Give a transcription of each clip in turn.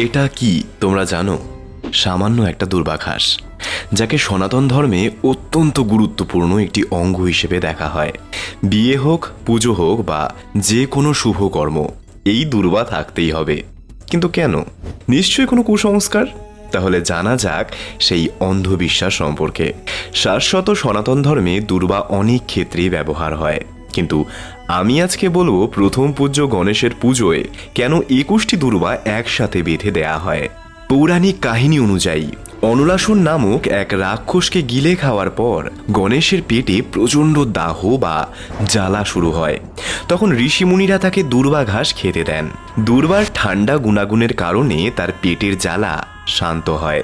এটা কি তোমরা জানো? সামান্য একটা দুর্বাঘাস, যাকে সনাতন ধর্মে অত্যন্ত গুরুত্বপূর্ণ একটি অঙ্গ হিসেবে দেখা হয়। বিয়ে হোক, পুজো হোক বা যে কোনো শুভ কর্ম, এই দুর্বা থাকতেই হবে। কিন্তু কেন? নিশ্চয়ই কোনো কুসংস্কার। তাহলে জানা যাক সেই অন্ধবিশ্বাস সম্পর্কে। শাশ্বত সনাতন ধর্মে দুর্বা অনেক ক্ষেত্রেই ব্যবহার হয়, কিন্তু আমি আজকে বলবো প্রথম পূজ্য গণেশের পুজোয় কেন 21টি দুর্বা একসাথে বেঁধে দেয়া হয়। পৌরাণিক কাহিনী অনুযায়ী অনলাসুর নামক এক রাক্ষসকে গিলে খাওয়ার পর গণেশের পেটে প্রচণ্ড দাহ বা জ্বালা শুরু হয়। তখন ঋষিমুনিরা তাকে দুর্বা ঘাস খেতে দেন। দুর্বার ঠান্ডা গুণাগুণের কারণে তার পেটের জ্বালা শান্ত হয়।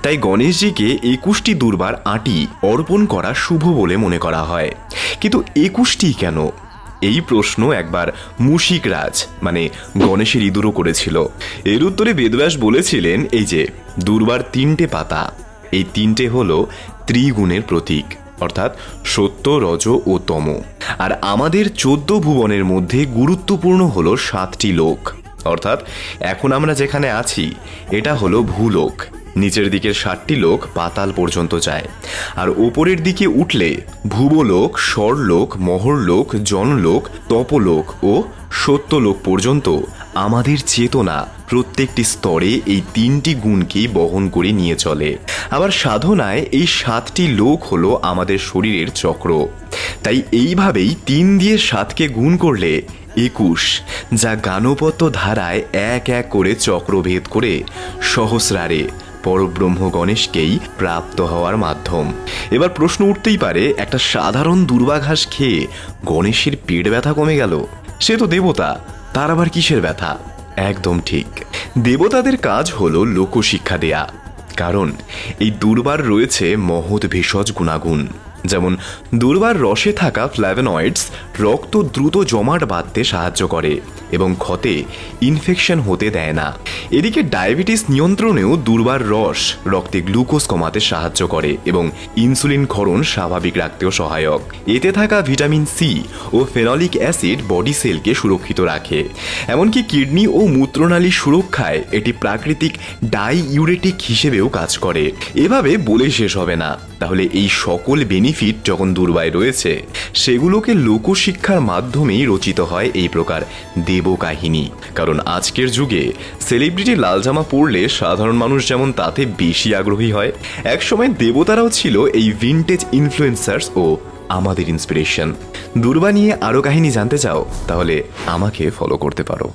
তাই গণেশজিকে 21টি দুর্বার আঁটি অর্পণ করা শুভ বলে মনে করা হয়। কিন্তু 21টি কেন? এই প্রশ্ন একবার মুশিকরাজ মানে গণেশের ইঁদুরও করেছিল। এর উত্তরে বেদব্যাস বলেছিলেন, এই যে দুর্বার 3টে পাতা, এই 3টে হলো ত্রিগুণের প্রতীক, অর্থাৎ সত্য, রজ ও তম। আর আমাদের 14 ভুবনের মধ্যে গুরুত্বপূর্ণ হলো 7টি লোক, অর্থাৎ এখন আমরা যেখানে আছি এটা হলো ভূলোক। নিচের দিকের 7টি লোক পাতাল পর্যন্ত যায়, আর ওপরের দিকে উঠলে ভুবলোক, স্বরলোক, মহরলোক, জনলোক, তপলোক ও সত্যলোক পর্যন্ত আমাদের চেতনা প্রত্যেকটি স্তরে এই 3টি গুণকেই বহন করে নিয়ে চলে। আবার সাধনায় এই 7টি লোক হলো আমাদের শরীরের চক্র। তাই এইভাবেই 3 দিয়ে 7কে গুণ করলে 21, যা গানপত্য ধারায় এক এক করে চক্রভেদ করে সহস্রারে পরব্রহ্ম গণেশকেই প্রাপ্ত হওয়ার মাধ্যম। এবার প্রশ্ন উঠতেই পারে, একটা সাধারণ দুর্বাঘাস খেয়ে গণেশের পেট ব্যথা কমে গেল? সে তো দেবতা, তার আবার কিসের ব্যথা? একদম ঠিক, দেবতাদের কাজ হলো লোকশিক্ষা দেয়া। কারণ এই দুর্বার রয়েছে মহৎ ভেষজ গুণাগুণ। যেমন দুর্বার রসে থাকা ফ্ল্যাভোনয়েডস রক্ত দ্রুত জমাট বাঁধতে সাহায্য করে এবং ক্ষতে ইনফেকশন হতে দেয় না। এদিকে ডায়াবেটিস নিয়ন্ত্রণেও দুর্বার রস রক্তে গ্লুকোজ কমাতে সাহায্য করে এবং ইনসুলিন ক্ষরণ স্বাভাবিক রাখতেও সহায়ক। এতে থাকা ভিটামিন সি ও ফেনলিক অ্যাসিড বডি সেলকে সুরক্ষিত রাখে। এমনকি কিডনি ও মূত্রনালী সুরক্ষায় এটি প্রাকৃতিক ডাইইউরেটিক হিসেবেও কাজ করে। এভাবে বলে শেষ হবে না। তাহলে এই সকল বেনিফিট যখন দুর্বায় রয়েছে, সেগুলোকে লোকশিক্ষার মাধ্যমেই রচিত হয় এই প্রকার দেবকাহিনী। কারণ আজকের যুগে সেলিব্রিটি লাল জামা পরলে সাধারণ মানুষ যেমন তাতে বেশি আগ্রহী হয়, একসময় দেবতারাও ছিল এই ভিনটেজ ইনফ্লুয়েন্সার্স ও আমাদের ইন্সপিরেশন। দুর্বা নিয়ে আরও কাহিনী জানতে চাও? তাহলে আমাকে ফলো করতে পারো।